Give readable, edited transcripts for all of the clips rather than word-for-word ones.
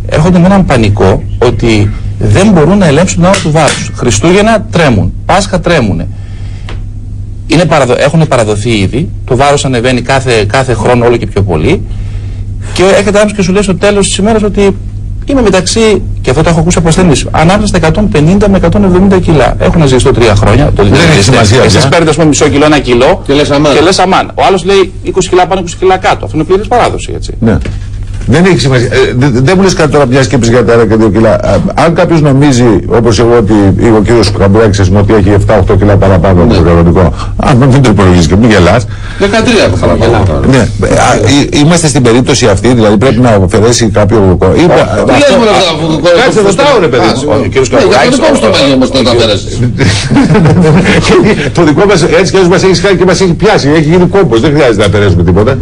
έρχονται με έναν πανικό ότι δεν μπορούν να ελέγξουν τον όρο του βάρους. Χριστούγεννα τρέμουν, Πάσχα τρέμουνε. Έχουν παραδοθεί ήδη, το βάρος ανεβαίνει κάθε χρόνο όλο και πιο πολύ και έρχεται άνθρωπος και σου λέει στο τέλος της ημέρας ότι είμαι μεταξύ, και αυτό το έχω ακούσει από ασθενείς, ανάμεσα στα 150 με 170 κιλά. Έχω να ζήσω 3 χρόνια. Δεν έχει σημασία. Εσείς παίρνετε ας πούμε μισό κιλό, 1 κιλό και λες αμάν. Ο άλλος λέει 20 κιλά πάνω, 20 κιλά κάτω. Αυτό είναι πλήρης παράδοση, έτσι. Ναι. Δεν έχει σημασία. Δεν μου λες κάτι τώρα μια σκέψη για τα 1 και 2 κιλά. Αν κάποιος νομίζει, όπως εγώ, ότι ο κύριος Καμπουράκης ότι έχει 7-8 κιλά παραπάνω από το κανονικό, αν δεν το υπολογίζει και μην γελάς. 13 παραπάνω. Ναι. Είμαστε στην περίπτωση αυτή, δηλαδή πρέπει να αφαιρέσει κάποιο. Τι λες μόνο αυτό. Κάτσε το στάω, ρε παιδί. Ο κύριος Καμπουράκης. Το δικό μας έτσι κι αλλιώς μας έχει κάνει και μας έχει πιάσει. Έχει γίνει κόμπος. Δεν χρειάζεται να αφαιρέσουμε τίποτα.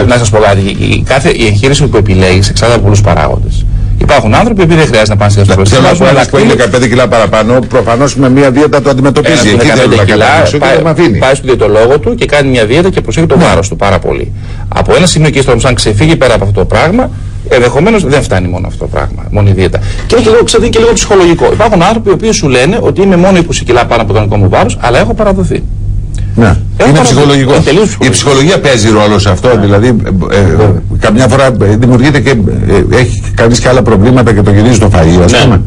Να σας πω κάτι, η εγχείρηση που επιλέγεις εξαρτάται από πολλούς παράγοντες. Υπάρχουν άνθρωποι που δεν χρειάζεται να πάνε στη γαστροπλαστική. Θέλω να πω ένας που είναι 15 κιλά παραπάνω, προφανώς με μια δίαιτα το αντιμετωπίζει. Εκεί δεν θα καταλήξω και με αφήνει. Πάει στον διαιτολόγο του και κάνει μια δίαιτα και προσέχει το βάρος του πάρα πολύ. Από ένα σημείο και ύστερα όμως αν ξεφύγει πέρα από αυτό το πράγμα, ενδεχομένως δεν φτάνει μόνο αυτό το πράγμα, μόνο η δίαιτα. Και έχει λίγο, και λίγο ψυχολογικό. Υπάρχουν άνθρωποι οι οποίοι σου λένε ότι είμαι μόνο 20 κιλά πάνω από το κανονικό μου βάρος, αλλά έχω παραδοθεί. Ναι. Είναι ψυχολογικό. Η ψυχολογία παίζει ρόλο σε αυτό. Δηλαδή, καμιά φορά δημιουργείται και έχει κανείς και άλλα προβλήματα και το γυρίζει το φαΐ, ας πούμε.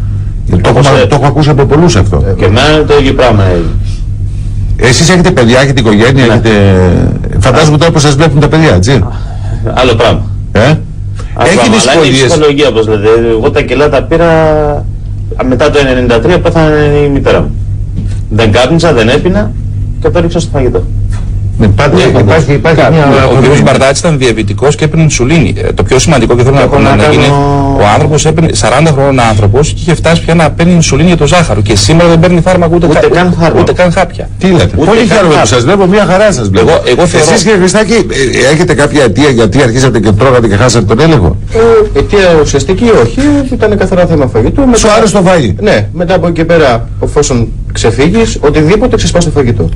Το έχω ακούσει από πολλούς αυτό. Και εμένα το ίδιο πράγμα. Εσείς έχετε παιδιά, έχετε οικογένεια, έχετε. Φαντάζομαι τώρα πως σας βλέπουν τα παιδιά, έτσι. Άλλο πράγμα. Έχει δυσκολίες. Είναι η ψυχολογία, όπως λέτε. Εγώ τα κιλά τα πήρα μετά το 1993, πέθανε η μητέρα μου. Δεν κάπνισα, δεν έπινα. Και το έριξα στο φαγητό. Υπάρχει ο κ. Μπαρδάτης ήταν διαβητικός και έπαιρνε ινσουλίνη. Το πιο σημαντικό και θέλω να πω είναι ο άνθρωπος έπαιρνε 40 χρόνων άνθρωπος και είχε φτάσει πια να παίρνει ινσουλίνη για το ζάχαρο. Και σήμερα δεν παίρνει φάρμακο ούτε καν χάπια. Τι λέτε, πολύ χαίρομαι που σας βλέπω, μια χαρά σας βλέπω. Εσείς κύριε Χριστάκη, έχετε κάποια αιτία γιατί αρχίσατε και τρώγατε και χάσατε τον έλεγχο? Αιτία ουσιαστική όχι, ήταν καθαρά θέμα φαγητού. Σου άρεσε το φαγητό? Ναι, μετά από εκεί πέρα, εφόσον ξεφύγεις, οτιδήποτε ξεσπάς το φαγητό.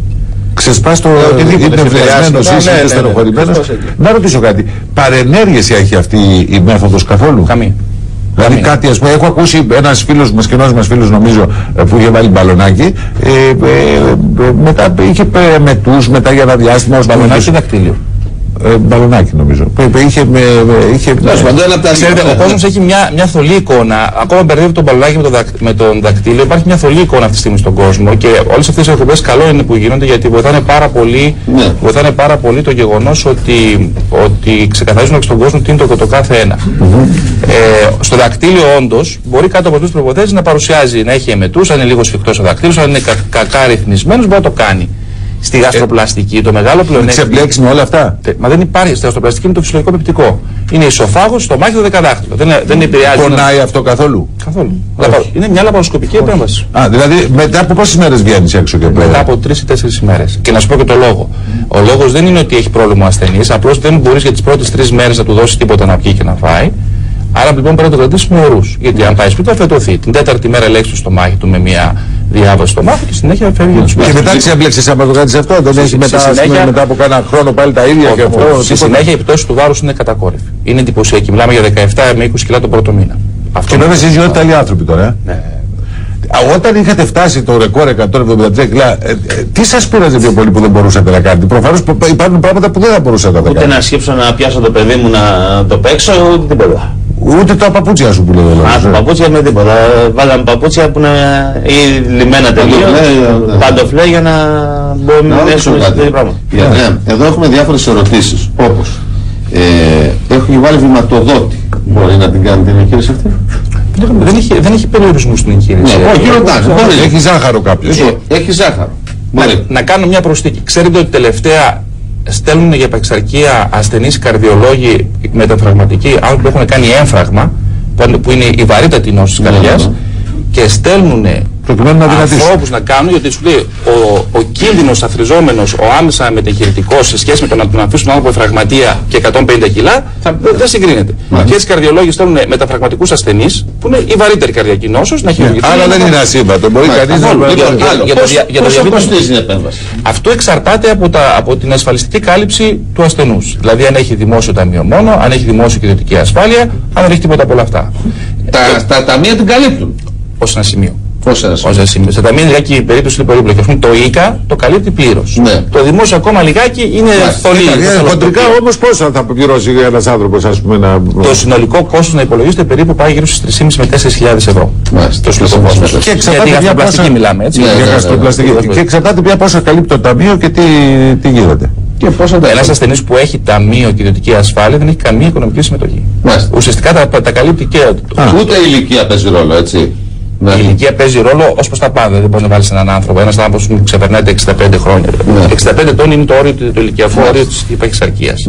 Ξεσπάς το υπνευριασμένος ή είσαι στενοχωρημένος. Να ρωτήσω κάτι. Παρενέργειες έχει αυτή η μέθοδος καθόλου? Καμία. Δηλαδή κάτι, ας πούμε, έχω ακούσει ένας φίλος μας, κοινός μας φίλος νομίζω, που είχε βάλει μπαλονάκι, μετά είχε μετούς, μετά για ένα διάστημα. Μπαλονάκι ή δακτύλιο? Μπαλονάκι νομίζω. Ξέρετε, ο κόσμος έχει μια θολή εικόνα. Ακόμα μπερδεύει τον μπαλονάκι με τον δακτύλιο. Υπάρχει μια θολή εικόνα αυτή τη στιγμή στον κόσμο και όλες αυτές οι εκπομπές καλό είναι που γίνονται γιατί βοηθάνε πάρα πολύ το γεγονός ότι ξεκαθαρίζουν και στον κόσμο τι είναι το κάθε ένα. Στο δακτύλιο όντως μπορεί κάτω από αυτές τις προϋποθέσεις να παρουσιάζει, να έχει εμετούς, αν είναι λίγο σφιχτός ο δακτύλιος, αν είναι κακά ρυθμισμένος μπορεί να το κάνει. Στη γαστροπλαστική το μεγάλο πλεονέκτημα. Ξεμπλέξουν όλα αυτά. Μα δεν υπάρχει. Στη γαστροπλαστική είναι το φυσιολογικό πεπτικό. Είναι ισοφάγος, στομάχι, το δεκαδάχτυλο. Δεν επηρεάζει. Πονάει αυτό καθόλου? Καθόλου. Είναι μια λαπαροσκοπική επέμβαση. Δηλαδή μετά από πόσες μέρες βγαίνεις έξω και πέρα? Μετά από 3 ή 4 ημέρες. Και να σου πω και το λόγο. Ο λόγος δεν είναι ότι έχει πρόβλημα ο ασθενής, απλώς δεν μπορείς για τις πρώτες 3 μέρες να του δώσεις τίποτα να πιει και να φάει. Άρα λοιπόν πρέπει να το κρατήσουμε ορούς. Γιατί αν πάει σπίτι θα φετωθεί. Την 4η μέρα ελέγξει το στομάχι του με μια διάβαση στο μάτι και συνέχεια φεύγει για τους σπίτες. Και μετά ξέμπλεξες άμα το κάνεις αυτό? Δεν έχει μετά από κάνα χρόνο πάλι τα ίδια και αυτό? Στη συνέχεια η πτώση του βάρους είναι κατακόρυφη. Είναι εντυπωσιακή. Μιλάμε για 17 με 20 κιλά τον πρώτο μήνα. Και βέβαια εσείς ζείτε άλλοι άνθρωποι τώρα. Όταν είχατε φτάσει το ρεκόρ 173 κιλά, τι σας πήραζε πιο πολύ που δεν μπορούσατε να κάνετε? Προφανώς υπάρχουν πράγματα που δεν θα μπορούσατε να κάνετε. Ούτε να σκύψω να πιάσω το παιδί μου να το παίξω, ούτε τίποτα. Ούτε τα παπούτσια σου που λέω? Τα παπούτσια με τίποτα. Βάλαμε παπούτσια που είναι ή λιμένα τελείως, παντοφλέ για να μπορούμε να δέσουμε τέτοιο πράγμα. Εδώ έχουμε διάφορες ερωτήσεις, όπως έχει βάλει βηματοδότη. Μπορεί να την κάνει την εγχείρηση αυτή? Δεν έχει περιορισμού στην εγχείρηση. Έχει ζάχαρο κάποιος. Έχει ζάχαρο. Να κάνω μια προσθήκη. Ξέρετε ότι τελευταία στέλνουν για επεξαρκεία ασθενείς καρδιολόγοι μεταφραγματικοί, άνθρωποι που έχουν κάνει έμφραγμα, που είναι η βαρύτατη νόση της καρδιάς, και στέλνουν Προκειμένου να δυνατήσουν. Ανθρώπους να κάνουν, γιατί σου λέει ο κίνδυνος αθροιζόμενος, ο άμεσα μετεγχειρητικός σε σχέση με το να τον αφήσουν άνθρωπο φραγματία και 150 κιλά, δεν συγκρίνεται. Και έτσι οι καρδιολόγοι στέλνουν μεταφραγματικούς ασθενείς, που είναι η βαρύτερη καρδιακή νόσος, να χειρουργηθούν. Άρα δεν είναι ασύμβατο. Μπορεί κανείς να πόσο κοστίζει η επέμβαση? Αυτό εξαρτάται από την ασφαλιστική κάλυψη του ασθενούς. Δηλαδή, αν έχει δημόσιο ταμείο μόνο, αν έχει δημόσιο και ιδιωτική ασφάλεια, αν δεν έχει τίποτα από όλα αυτά. Τα ταμεία την καλύπτουν. Ως ένα σημείο. Ως ένα σημείο. Στα ταμεία λιγάκι η περίπτωση είναι περίπλοκη. Το ΙΚΑ το καλύπτει πλήρως. Ναι. Το δημόσιο ακόμα λιγάκι είναι πολύ. Χοντρικά όμως πόσα θα πληρώσει ένας άνθρωπος, ας πούμε, Το συνολικό κόστος να υπολογίζεται περίπου πάει γύρω στις 3.500 με 4.000 ευρώ. Το συνολικό κόστος. Και εξαρτάται για γαστροπλαστική μιλάμε, έτσι. Και εξαρτάται πια πόσο καλύπτει το ταμείο και τι γίνεται. Ένας ασθενής που έχει ταμείο και ιδιωτική ασφάλεια δεν έχει καμία οικονομική συμμετοχή. Ουσιαστικά τα καλύπτει και. Ούτε η ηλικία παίζει ρόλο, έτσι. Η ηλικία παίζει ρόλο ως προς τα πάντα. Δεν μπορεί να βάλει έναν άνθρωπο. Ένας άνθρωπος που ξεπερνάει τα 65 χρόνια. 65 ετών είναι το όριο, το ηλικιακό όριο της υπαρχισαρκίας.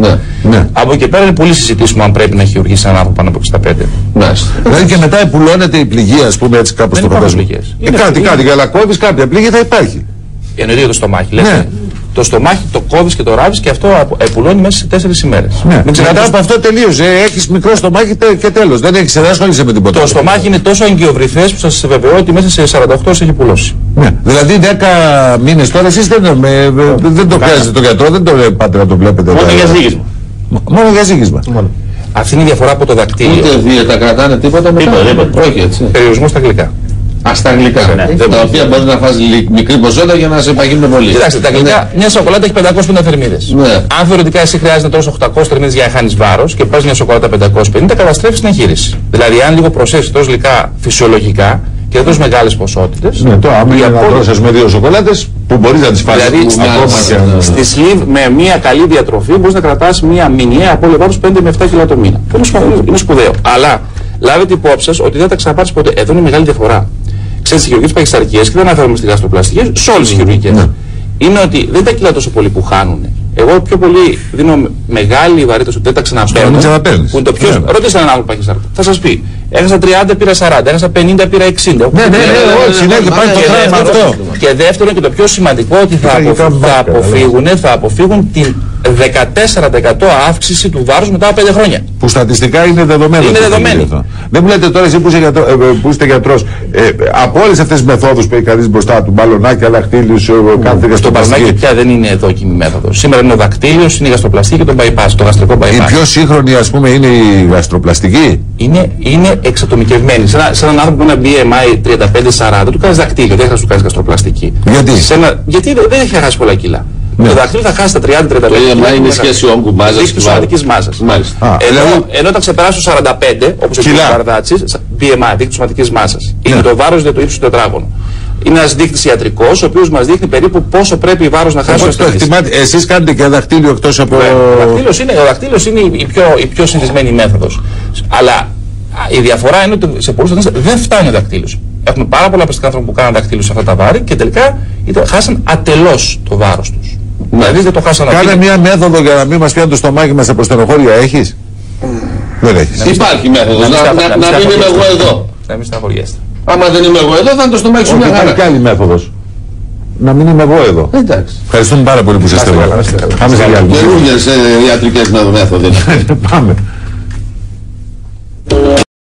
Από εκεί πέρα είναι πολύ συζητήσιμο αν πρέπει να χειρουργήσει έναν άνθρωπο πάνω από 65. Δηλαδή και μετά επουλώνεται η πληγή, ας πούμε, έτσι κάπως στο φαντασμό. Κάτι, αλλά κόβεις κάποια πληγή θα υπάρχει. Εννοείται για το στομάχι. Το στομάχι το κόβεις και το ράβεις και αυτό επουλώνει μέσα σε 4 ημέρες. Μετά από αυτό τελείωσε. Έχεις μικρό στομάχι και τέλος. Δεν ασχολείσαι με τίποτα. Το στομάχι είναι τόσο αγκιοβρυθές που σας βεβαιώ ότι μέσα σε 48 ώρες έχει πουλώσει. Δηλαδή 10 μήνες τώρα εσείς δεν το χρειάζεται το γιατρό, δεν το πάτε να το βλέπετε. Μόνο για ζύγισμα. Μόνο για ζύγισμα. Αυτή είναι η διαφορά από το δακτύλιο. Ούτε δίαιτα κρατάνε τίποτα μετά. Όχι, έτσι. Περιορισμό στα γλυκά. Στα αγγλικά. Τα οποία μπορεί να φας μικρή ποσότητα για να σε παγίνουν πολύ. Κοιτάξτε, τα αγγλικά, μια σοκολάτα έχει 550 θερμίδες. Αν θεωρητικά εσύ χρειάζεται τόσο 800 θερμίδες για να χάνεις βάρος και πας μια σοκολάτα 550, καταστρέφεις την εγχείρηση. Δηλαδή, αν λίγο προσέξεις τόσο γλυκά φυσιολογικά και τόσο μεγάλες ποσότητες. Αν είναι να τρώσεις με 2 σοκολάτες που μπορείς να τις φας. Δηλαδή, στη σλίβ με μια καλή διατροφή μπορείς να κρατάς μια μηνιαία απώλεια βάρους 5 με 7 κιλά το μήνα. Είναι σπουδαίο. Αλλά λάβετε υπόψη σας ότι δεν θα τα ξαναπάρεις ποτέ. Εδώ είναι μεγάλη διαφορά. Ξέρετε, στις χειρουργικές παχυσαρκίες, και δεν αναφέρομαι στη γαστροπλαστική, σε όλες τις χειρουργικές, είναι ότι δεν είναι τα κιλά τόσο πολύ που χάνουν. Εγώ πιο πολύ δίνω μεγάλη βαρύτητα ότι δεν τα ξαναφέρω. Που είναι το πιο. Ρωτήστε έναν άλλο παχυσαρκή. Θα σας πει, έχασα 30, πήρα 40, έχασα 50, πήρα 60. Και δεύτερον, και το πιο σημαντικό, ότι θα αποφύγουν την 14% αύξηση του βάρους μετά από 5 χρόνια. Που στατιστικά είναι δεδομένο. Είναι δεδομένο. Δεν μου λέτε τώρα, εσύ που είστε γιατρός, από όλες αυτές τις μεθόδους που έχει κανείς μπροστά του, μπαλονάκια, λαχτήλιους, κάθε γαστροπλαστική. Το μπαλονάκι πια δεν είναι δόκιμη μέθοδος. Σήμερα είναι ο δακτύλιος, είναι η γαστροπλαστική και το bypass, το γαστρικό bypass. Η πιο σύγχρονη, ας πούμε, είναι η γαστροπλαστική. Είναι εξατομικευμένη. Σε έναν άνθρωπο που είναι BMI 35-40, του κάνεις δακτύλιο, δεν θα σου κάνεις γαστροπλαστική. Γιατί δεν έχει χάσει πολλά κιλά. Το δακτύλιο θα χάσει τα 30-35 κιλά. Είναι η σχέση όγκου μάζας. Δείχνει σωματικής μάζας. Ενώ όταν ξεπεράσει το 45, όπως ο κ. Βαρδάτσης, BMI, δείκτη σωματικής μάζας, είναι το βάρος για το ύψος του τετράγωνου. Είναι ένας δείκτης ιατρικός, ο οποίος μας δείχνει περίπου πόσο πρέπει η βάρος να χάσει ο ασθενής. Εσείς κάνετε και δακτύλιο εκτός από. Ο δακτύλιος είναι η πιο συνηθισμένη μέθοδος. Αλλά η διαφορά είναι ότι σε πολλούς ασθενείς δεν φτάνει ο δακτύλιος. Έχουμε πάρα πολλά πιστικά άνθρωπα που κάνουν δακτύλιο σε αυτά τα βάρη και τελικά χάσαν ατελώς το βάρος τους. Δηλαδή δεν το χάσαν. Κάνε μια μέθοδο για να μην μας πιάνει το στομάχι μας από στενοχώρια, έχεις? Δεν έχεις. Υπάρχει μέθοδος. Να μην είμαι εγώ εδώ. Να μην στενοχωριέστε. Άμα δεν είμαι εγώ εδώ, θα είναι το στομάχι σου μια χαρά. Υπάρχει άλλη μέθοδος. Να μην είμαι εγώ εδώ. Εντάξει. Ευχαριστούμε πάρα πολύ που είστε εδώ. Πάμε σε ιατρικές μέθοδοι. Πάμε.